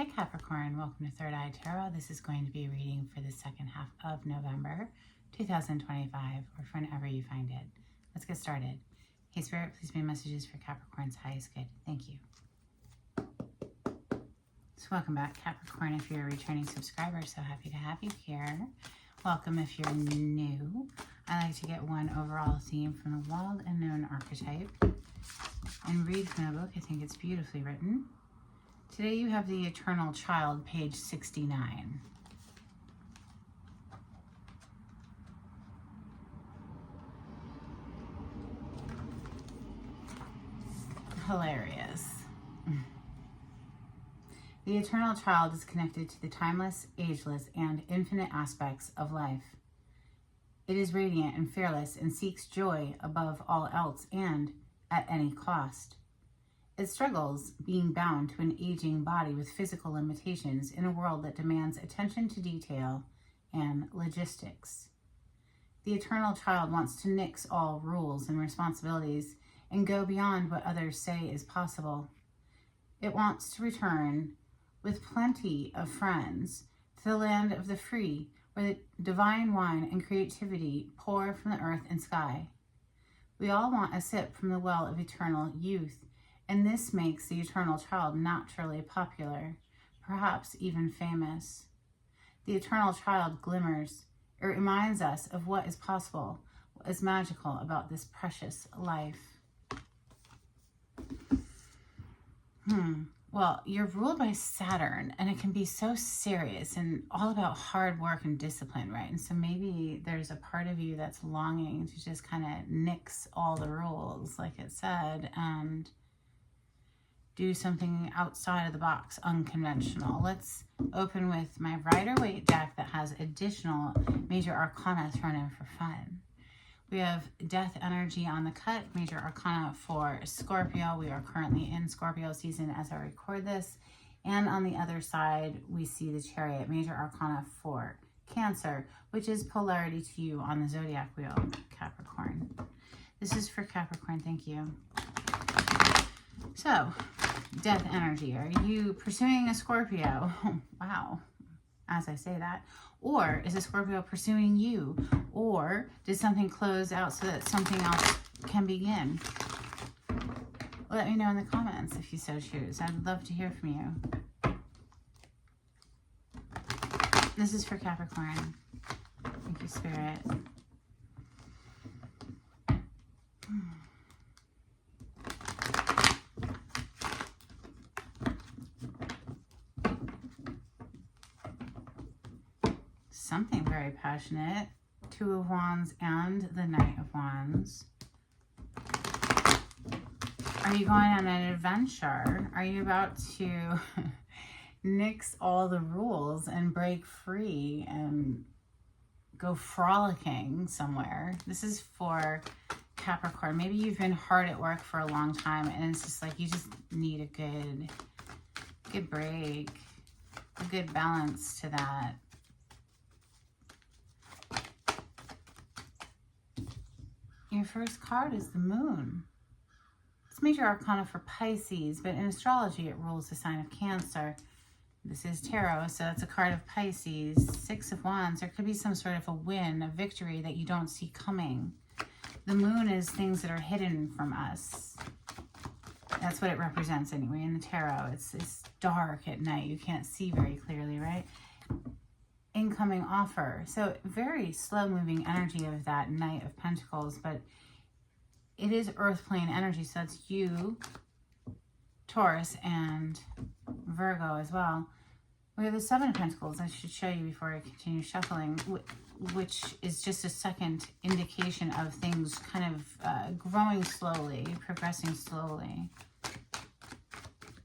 Hi Capricorn, welcome to Third Eye Tarot. This is going to be a reading for the second half of November 2025, or for whenever you find it. Let's get started. Hey Spirit, please be messages for Capricorn's highest good. Thank you. So welcome back Capricorn if you're a returning subscriber. So happy to have you here. Welcome if you're new. I like to get one overall theme from the Wild Unknown archetype and read from the book. I think it's beautifully written. Today you have the Eternal Child, page 69. Hilarious. The Eternal Child is connected to the timeless, ageless, and infinite aspects of life. It is radiant and fearless and seeks joy above all else and at any cost. It struggles being bound to an aging body with physical limitations in a world that demands attention to detail and logistics. The Eternal Child wants to nix all rules and responsibilities and go beyond what others say is possible. It wants to return with plenty of friends to the land of the free, where the divine wine and creativity pour from the earth and sky. We all want a sip from the well of eternal youth, and this makes the Eternal Child naturally popular, perhaps even famous. The Eternal Child glimmers. It reminds us of what is possible, what is magical about this precious life. Well, you're ruled by Saturn, and it can be so serious and all about hard work and discipline, right? And so maybe there's a part of you that's longing to just kind of nix all the rules, like it said, and do something outside of the box, unconventional. Let's open with my Rider-Waite deck that has additional major arcana thrown in for fun. We have Death Energy on the cut, major arcana for Scorpio. We are currently in Scorpio season as I record this. And on the other side, we see the Chariot, major arcana for Cancer, which is polarity to you on the zodiac wheel, Capricorn. This is for Capricorn, thank you. So, Death Energy, are you pursuing a Scorpio? Wow, as I say that. Or is a Scorpio pursuing you? Or did something close out so that something else can begin? Let me know in the comments if you so choose. I'd love to hear from you. This is for Capricorn. Thank you, Spirit. Something very passionate. Two of Wands and the Knight of Wands. Are you going on an adventure? Are you about to nix all the rules and break free and go frolicking somewhere? This is for Capricorn. Maybe you've been hard at work for a long time and it's just like you just need a good break, a good balance to that. Your first card is the Moon. It's major arcana for Pisces, but in astrology it rules the sign of Cancer. This is tarot, so it's a card of Pisces. Six of Wands. There could be some sort of a win, a victory that you don't see coming. The Moon is things that are hidden from us. That's what it represents anyway in the tarot. It's dark at night. You can't see very clearly, right? Incoming offer. So very slow moving energy of that Knight of Pentacles, but it is earth plane energy. So that's you, Taurus, and Virgo as well. We have the Seven of Pentacles. I should show you before I continue shuffling, which is just a second indication of things kind of growing slowly, progressing slowly.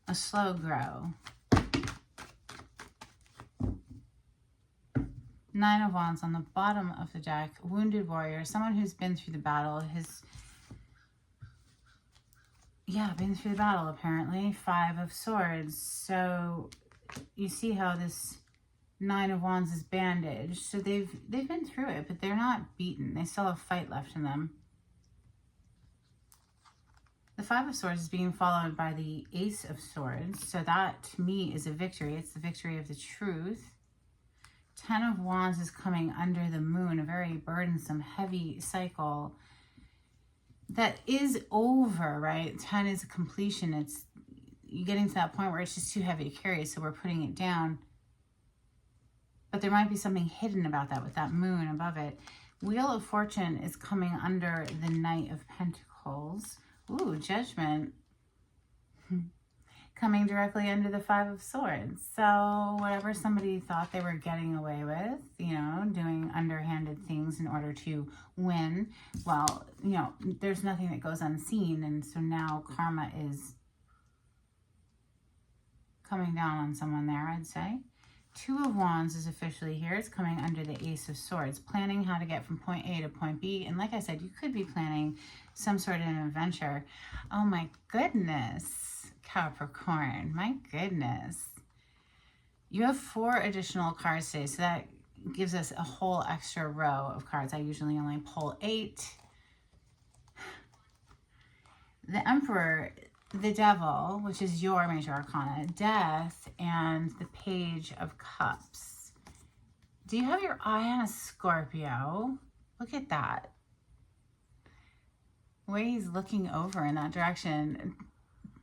A slow grow. Nine of Wands on the bottom of the deck. Wounded warrior, someone who's been through the battle, been through the battle apparently. Five of Swords. So you see how this Nine of Wands is bandaged. So they've been through it, but they're not beaten. They still have fight left in them. The Five of Swords is being followed by the Ace of Swords. So that, to me, is a victory. It's the victory of the truth. Ten of Wands is coming under the moon, a very burdensome, heavy cycle that is over, right? 10 is a completion. It's you're getting to that point where it's just too heavy to carry, so we're putting it down. But there might be something hidden about that with that moon above it. Wheel of Fortune is coming under the Knight of Pentacles. Ooh, Judgment. Coming directly under the Five of Swords. So whatever somebody thought they were getting away with, you know, doing underhanded things in order to win, well, you know, there's nothing that goes unseen. And so now karma is coming down on someone there, I'd say. Two of Wands is officially here. It's coming under the Ace of Swords, planning how to get from point A to point B. And like I said, you could be planning some sort of an adventure. Oh my goodness, Capricorn, my goodness. You have 4 additional cards today, so that gives us a whole extra row of cards. I usually only pull 8. The Emperor, the Devil, which is your major arcana, Death, and the Page of Cups. Do you have your eye on a Scorpio? Look at that. The way he's looking over in that direction.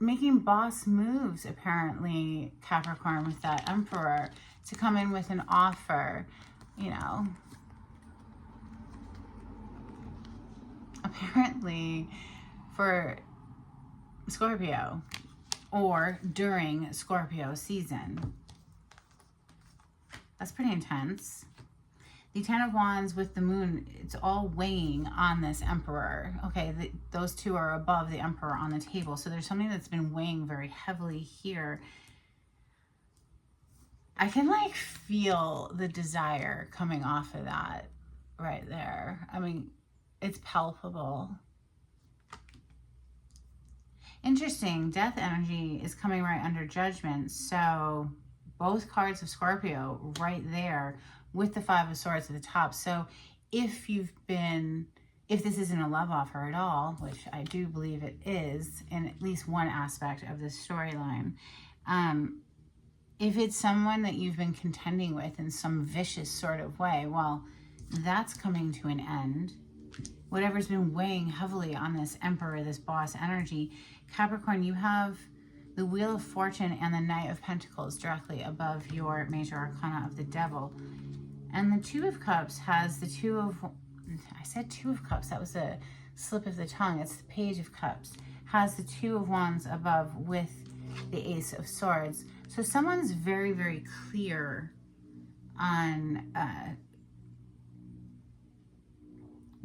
Making boss moves, apparently, Capricorn, with that Emperor, to come in with an offer, you know. Apparently, for Scorpio, or during Scorpio season. That's pretty intense. The Ten of Wands with the moon, it's all weighing on this Emperor. Okay, those two are above the Emperor on the table. So there's something that's been weighing very heavily here. I can like feel the desire coming off of that right there. I mean, it's palpable. Interesting, Death energy is coming right under Judgment. So both cards of Scorpio right there with the Five of Swords at the top. So if this isn't a love offer at all, which I do believe it is in at least one aspect of this storyline, if it's someone that you've been contending with in some vicious sort of way, well, that's coming to an end. Whatever's been weighing heavily on this Emperor, this boss energy, Capricorn, you have the Wheel of Fortune and the Knight of Pentacles directly above your major arcana of the Devil. And the Two of Cups has the I said Two of Cups, that was a slip of the tongue. It's the Page of Cups. Has the Two of Wands above with the Ace of Swords. So someone's very, very clear on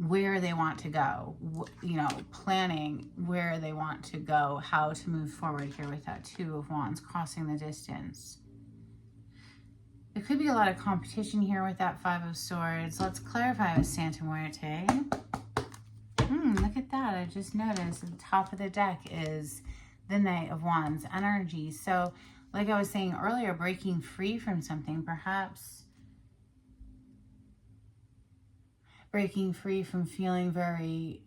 where they want to go, you know, planning where they want to go, how to move forward here with that Two of Wands, crossing the distance. There could be a lot of competition here with that Five of Swords. Let's clarify with Santa Muerte. Look at that. I just noticed at the top of the deck is the Knight of Wands energy. So like I was saying earlier, breaking free from something, perhaps breaking free from feeling very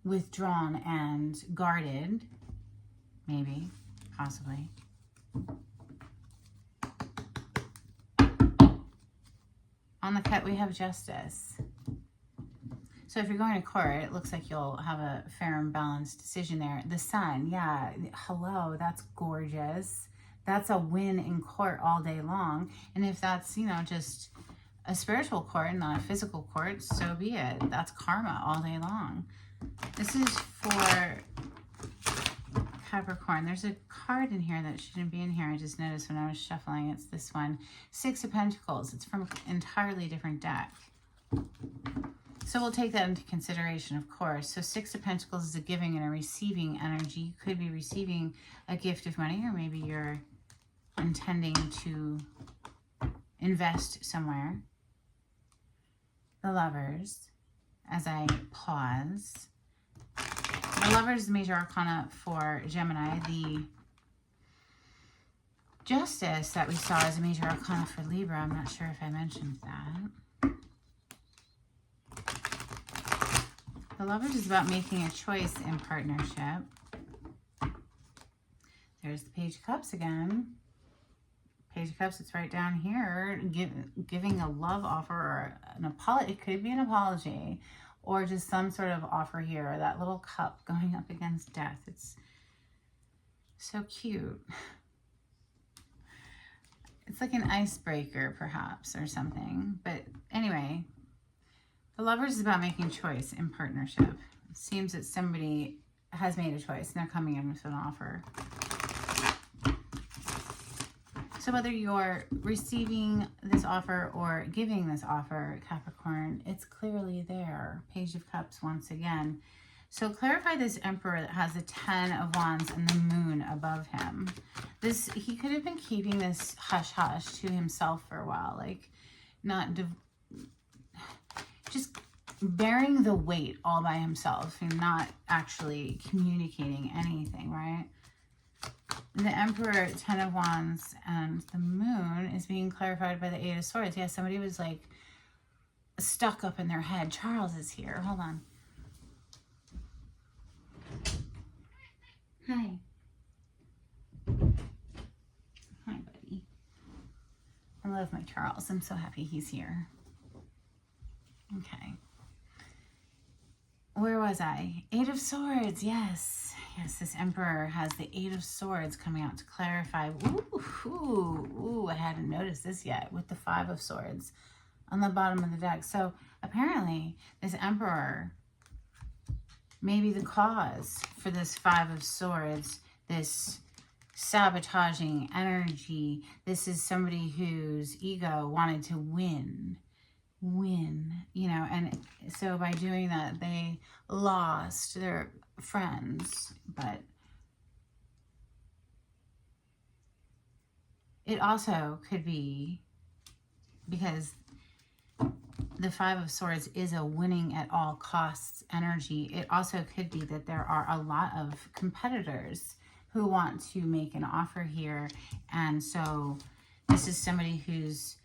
withdrawn and guarded, maybe, possibly. On the cut, we have Justice. So if you're going to court, it looks like you'll have a fair and balanced decision there. The Sun, yeah, hello, that's gorgeous. That's a win in court all day long. And if that's, you know, just a spiritual court, not a physical court, so be it. That's karma all day long. This is for Capricorn. There's a card in here that shouldn't be in here. I just noticed when I was shuffling. It's this one. Six of Pentacles. It's from an entirely different deck. So we'll take that into consideration, of course. So Six of Pentacles is a giving and a receiving energy. You could be receiving a gift of money, or maybe you're intending to invest somewhere. The Lovers, as I pause. The Lovers is the major arcana for Gemini. The Justice that we saw is a major arcana for Libra. I'm not sure if I mentioned that. The Lovers is about making a choice in partnership. There's the Page of Cups again. Page of Cups, it's right down here, giving a love offer or an apology. It could be an apology or just some sort of offer here. That little cup going up against death. It's so cute. It's like an icebreaker, perhaps, or something. But anyway, the Lovers is about making choice in partnership. It seems that somebody has made a choice and they're coming in with an offer. So whether you're receiving this offer or giving this offer, Capricorn, it's clearly there. Page of Cups once again. So clarify this Emperor that has the 10 of Wands and the Moon above him. He could have been keeping this hush-hush to himself for a while, like not just bearing the weight all by himself and not actually communicating anything, right? The Emperor, 10 of Wands, and the Moon is being clarified by the 8 of Swords. Yeah, somebody was like stuck up in their head. Charles is here. Hold on. Hi. Hi, buddy. I love my Charles. I'm so happy he's here. Okay. Where was I? 8 of Swords, yes. Yes, this Emperor has the 8 of Swords coming out to clarify. Ooh, I hadn't noticed this yet with the 5 of Swords on the bottom of the deck. So apparently this Emperor may be the cause for this 5 of Swords, this sabotaging energy. This is somebody whose ego wanted to win, you know, and so by doing that, they lost their friends. But it also could be because the 5 of Swords is a winning at all costs energy. It also could be that there are a lot of competitors who want to make an offer here. And so this is somebody who's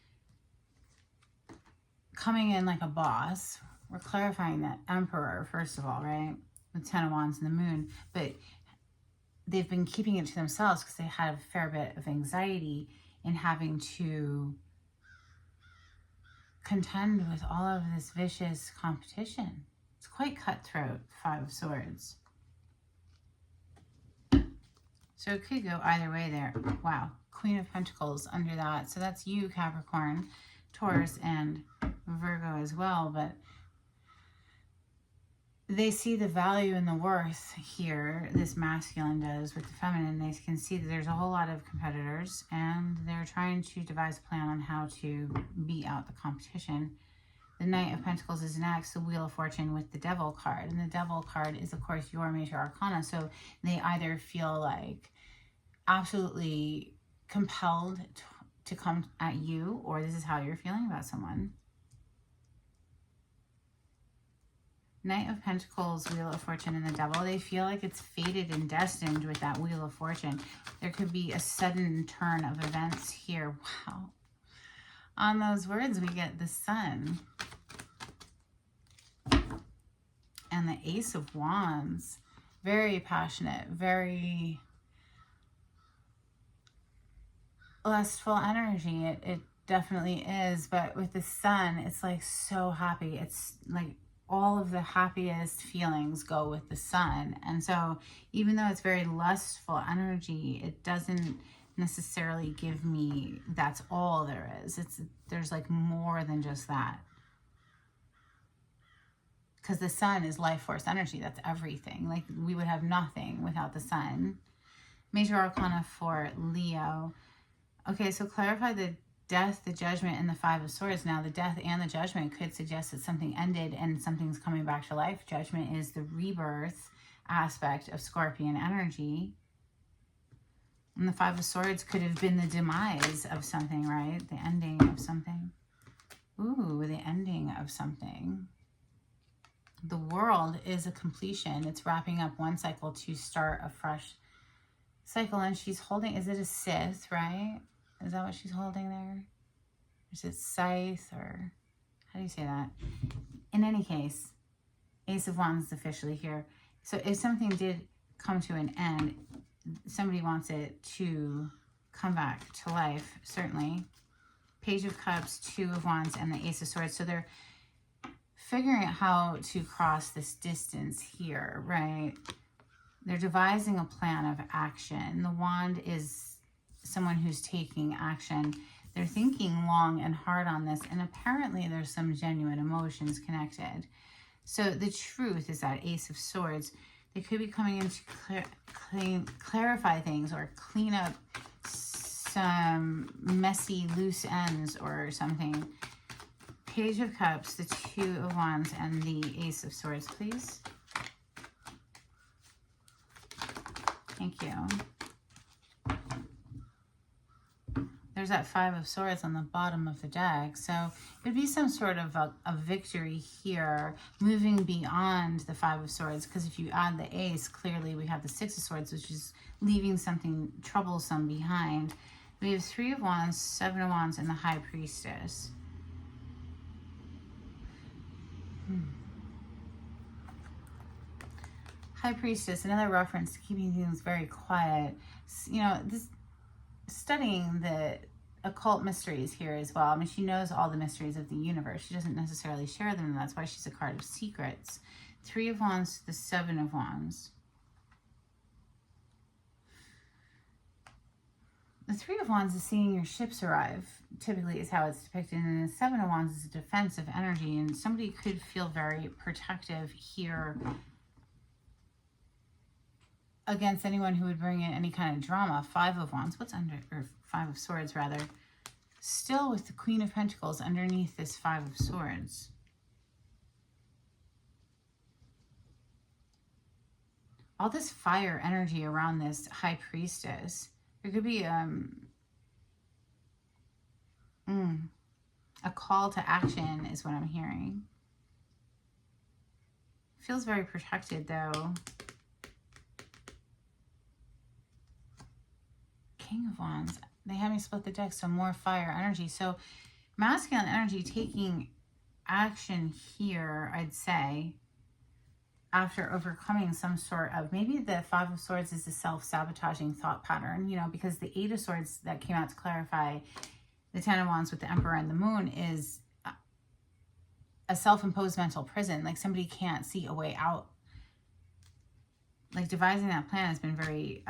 coming in like a boss. We're clarifying that Emperor, first of all, right? With 10 of Wands and the Moon. But they've been keeping it to themselves because they had a fair bit of anxiety in having to contend with all of this vicious competition. It's quite cutthroat, 5 of Swords. So it could go either way there. Wow. Queen of Pentacles under that. So that's you, Capricorn, Taurus, and Virgo as well. But they see the value and the worth here, this masculine does with the feminine. They can see that there's a whole lot of competitors and they're trying to devise a plan on how to beat out the competition. The Knight of Pentacles is next, the Wheel of Fortune with the Devil card. And the Devil card is, of course, your major arcana. So they either feel like absolutely compelled to come at you, or this is how you're feeling about someone. Knight of Pentacles, Wheel of Fortune, and the Devil. They feel like it's fated and destined with that Wheel of Fortune. There could be a sudden turn of events here. Wow. On those words, we get the Sun. And the Ace of Wands. Very passionate, very lustful energy. It definitely is. But with the Sun, it's like so happy. It's like all of the happiest feelings go with the Sun. And so even though it's very lustful energy, it doesn't necessarily give me that's all there is. There's like more than just that. Because the Sun is life force energy. That's everything. Like we would have nothing without the Sun. Major Arcana for Leo. Okay, so clarify the Death, the Judgment, and the 5 of Swords. Now, the Death and the Judgment could suggest that something ended and something's coming back to life. Judgment is the rebirth aspect of Scorpion energy. And the 5 of Swords could have been the demise of something, right? The ending of something. Ooh, the ending of something. The World is a completion. It's wrapping up one cycle to start a fresh cycle. And she's holding, is it a Scythe, right? Is that what she's holding there? Or is it Scythe, or how do you say that? In any case, Ace of Wands is officially here. So if something did come to an end, somebody wants it to come back to life, certainly. Page of Cups, Two of Wands, and the Ace of Swords. So they're figuring out how to cross this distance here, right? They're devising a plan of action. The Wand is someone who's taking action. They're thinking long and hard on this, and apparently there's some genuine emotions connected. So the truth is that Ace of Swords, they could be coming in to clarify things or clean up some messy loose ends or something. Page of Cups, the Two of Wands, and the Ace of Swords, please. Thank you. There's that Five of Swords on the bottom of the deck. So it would be some sort of a victory here, moving beyond the Five of Swords. Because if you add the Ace, clearly we have the Six of Swords, which is leaving something troublesome behind. We have Three of Wands, Seven of Wands, and the High Priestess. High Priestess, another reference to keeping things very quiet. You know, this studying the occult mysteries here as well. I mean, she knows all the mysteries of the universe. She doesn't necessarily share them, and that's why she's a card of secrets. Three of Wands, the Seven of Wands. The Three of Wands is seeing your ships arrive, typically is how it's depicted, and the Seven of Wands is a defensive energy, and somebody could feel very protective here against anyone who would bring in any kind of drama. Five of Wands, what's under, or Five of Swords rather, still with the Queen of Pentacles underneath this Five of Swords. All this fire energy around this High Priestess. There could be a call to action is what I'm hearing. Feels very protected though. King of Wands. They have me split the deck, so more fire energy. So masculine energy taking action here, I'd say, after overcoming some sort of, maybe the Five of Swords is a self-sabotaging thought pattern, you know, because the Eight of Swords that came out to clarify the Ten of Wands with the Emperor and the Moon is a self-imposed mental prison. Like somebody can't see a way out. Like devising that plan has been very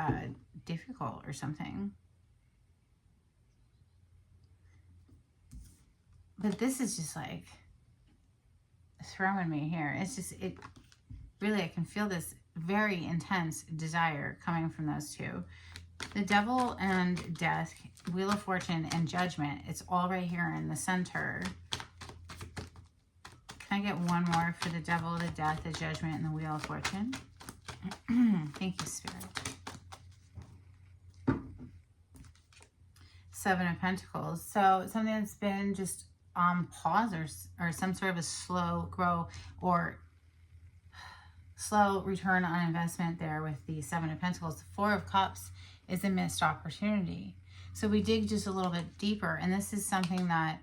difficult or something. But this is just like throwing me here. It's just, it really, I can feel this very intense desire coming from those two. The Devil and Death, Wheel of Fortune, and Judgment. It's all right here in the center. Can I get one more for the Devil, the Death, the Judgment, and the Wheel of Fortune? Thank you, Spirit. Seven of Pentacles. So something that's been just on pause or some sort of a slow grow or slow return on investment there with the Seven of Pentacles. The Four of Cups is a missed opportunity. So we dig just a little bit deeper, and this is something that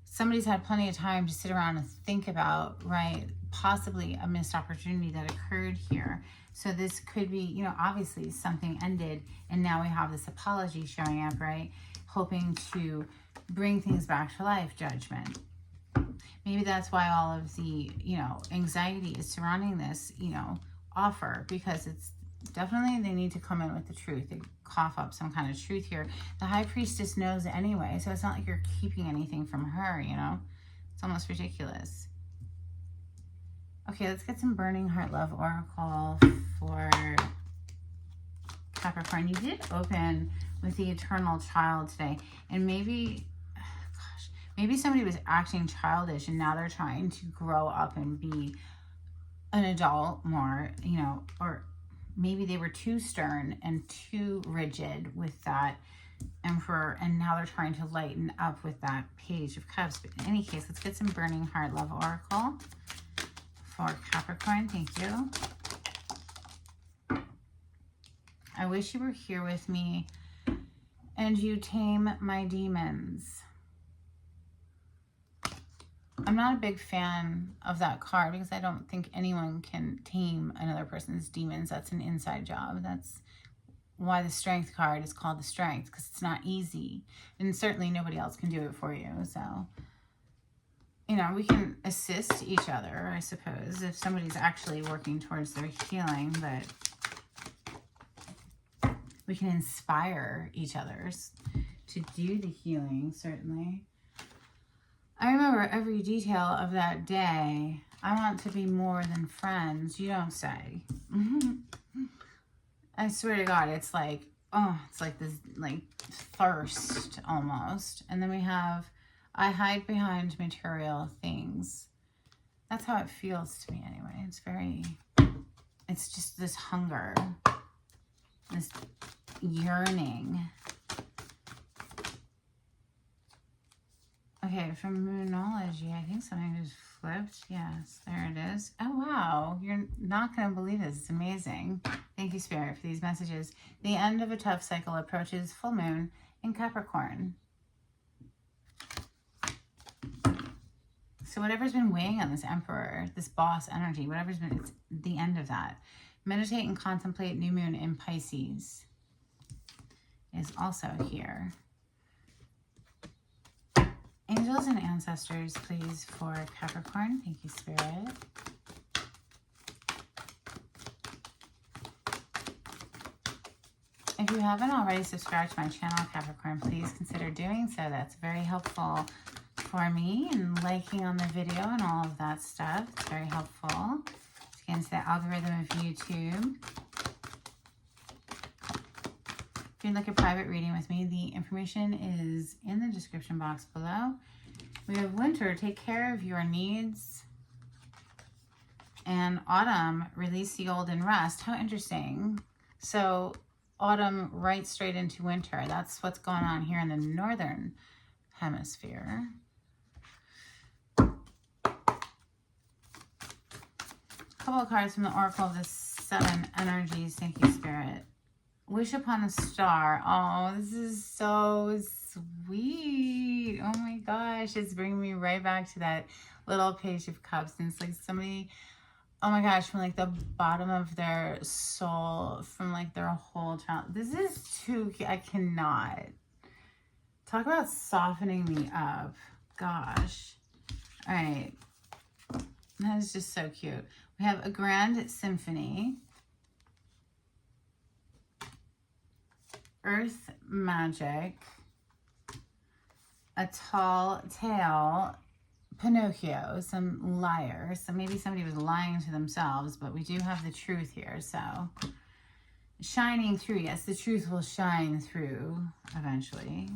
somebody's had plenty of time to sit around and think about, right? Possibly a missed opportunity that occurred here. So this could be, you know, obviously something ended and now we have this apology showing up, right? Hoping to bring things back to life, Judgment. Maybe that's why all of the, you know, anxiety is surrounding this, you know, offer, because it's definitely, they need to come in with the truth. They cough up some kind of truth here. The High Priestess knows anyway, so it's not like you're keeping anything from her, you know? It's almost ridiculous. Okay, let's get some Burning Heart Love Oracle for Capricorn. You did open with the Eternal Child today, and maybe, gosh, maybe somebody was acting childish and now they're trying to grow up and be an adult more, you know, or maybe they were too stern and too rigid with that Emperor, and now they're trying to lighten up with that Page of Cups. But in any case, let's get some Burning Heart Love Oracle for Capricorn. Thank you. I wish you were here with me and you tame my demons. I'm not a big fan of that card because I don't think anyone can tame another person's demons. That's an inside job. That's why the Strength card is called the Strength, because it's not easy. And certainly nobody else can do it for you. So, you know, we can assist each other, I suppose, if somebody's actually working towards their healing, but we can inspire each other to do the healing, certainly. I remember every detail of that day. I want to be more than friends. You don't say. I swear to God, it's like, oh, it's like this, like, thirst almost. And then we have, I hide behind material things. That's how it feels to me anyway. It's just this hunger, this yearning. Okay, from Moonology, I think something just flipped. Yes, there it is. Oh, wow. You're not going to believe this. It's amazing. Thank you, Spirit, for these messages. The end of a tough cycle approaches full moon in Capricorn. So whatever's been weighing on this Emperor, this boss energy, whatever's been, it's the end of that. Meditate and contemplate new moon in Pisces is also here. Angels and ancestors, please, for Capricorn. Thank you, Spirit. If you haven't already subscribed to my channel, Capricorn, please consider doing so. That's very helpful for me, and liking on the video and all of that stuff. It's very helpful to get into the algorithm of YouTube. If you'd like a private reading with me, the information is in the description box below. We have winter, take care of your needs. And autumn, release the old and rest. How interesting. So autumn right straight into winter. That's what's going on here in the northern hemisphere. A couple of cards from the Oracle of the Seven Energies. Thank you, Spirit. Wish upon a star. Oh, this is so sweet. Oh my gosh. It's bringing me right back to that little Page of Cups. And it's like somebody, oh my gosh, from like the bottom of their soul, from like their whole child. This is too, I cannot. Talk about softening me up. Gosh. All right. That is just so cute. We have a grand symphony. Earth magic, a tall tale, Pinocchio, some liar. So maybe somebody was lying to themselves, but we do have the truth here. So shining through. Yes, the truth will shine through eventually.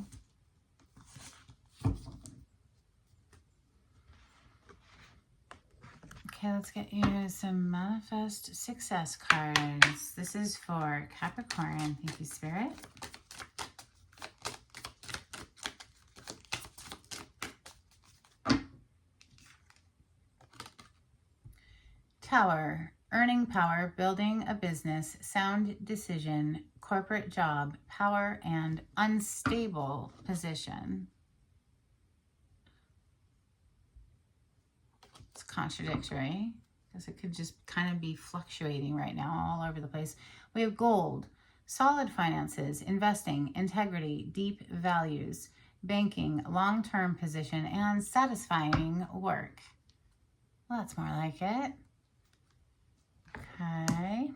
Okay, let's get you some Manifest Success cards. This is for Capricorn. Thank you, Spirit. Tower, earning power, building a business, sound decision, corporate job, power, and unstable position. It's contradictory because it could just kind of be fluctuating right now all over the place. We have gold, solid finances, investing, integrity, deep values, banking, long-term position, and satisfying work. Well, that's more like it. Okay.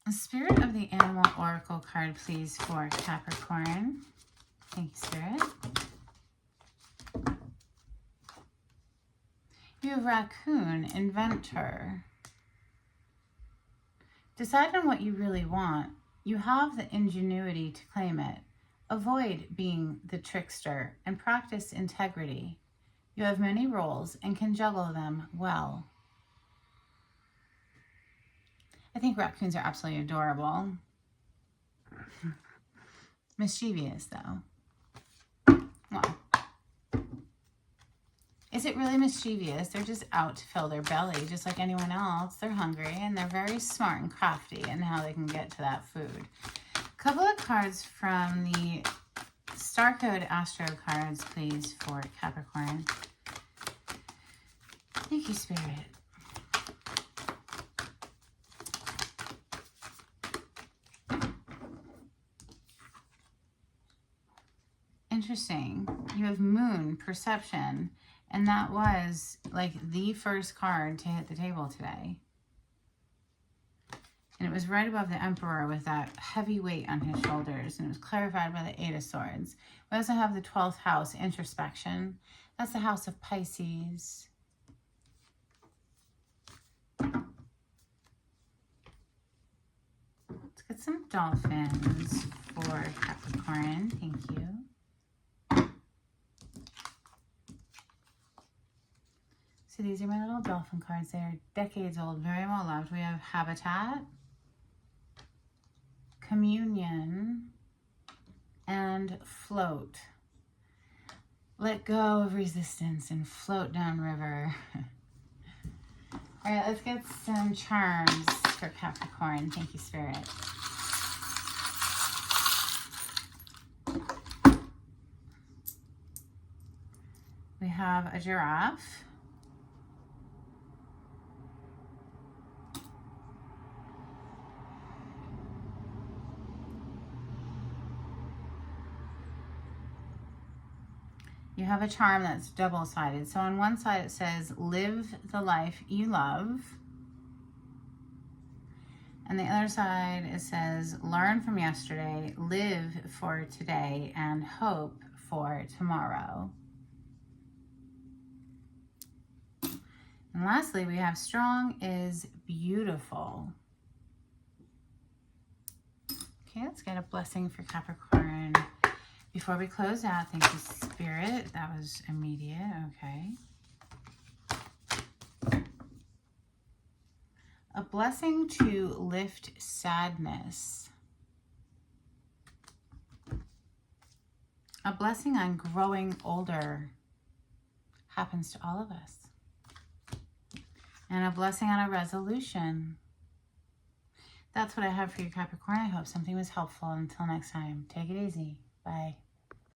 The Spirit of the Animal Oracle card, please, for Capricorn. Thank you, Spirit. You have Raccoon, Inventor. Decide on what you really want. You have the ingenuity to claim it. Avoid being the trickster and practice integrity. You have many roles and can juggle them well. I think raccoons are absolutely adorable. Mischievous, though. Well, is it really mischievous? They're just out to fill their belly, just like anyone else. They're hungry, and they're very smart and crafty in how they can get to that food. A couple of cards from the Star Code Astro cards, please, for Capricorn. Thank you, Spirit. interesting. You have Moon, Perception, and that was like the first card to hit the table today. And it was right above the Emperor with that heavy weight on his shoulders. And it was clarified by the Eight of Swords. We also have the 12th house, Introspection. That's the house of Pisces. Let's get some dolphins for Capricorn. Thank you. So these are my little dolphin cards. They're decades old, very well loved. We have Habitat, Communion, and Float. Let go of resistance and float down river. All right, let's get some charms for Capricorn. Thank you, Spirit. We have a giraffe. You have a charm that's double-sided. So on one side it says, live the life you love. And the other side it says, learn from yesterday, live for today, and hope for tomorrow. And lastly, we have strong is beautiful. Okay, let's get a blessing for Capricorn. Before we close out, thank you, Spirit. That was immediate, okay. A blessing to lift sadness. A blessing on growing older happens to all of us. And a blessing on a resolution. That's what I have for you, Capricorn. I hope something was helpful. Until next time, take it easy. Bye.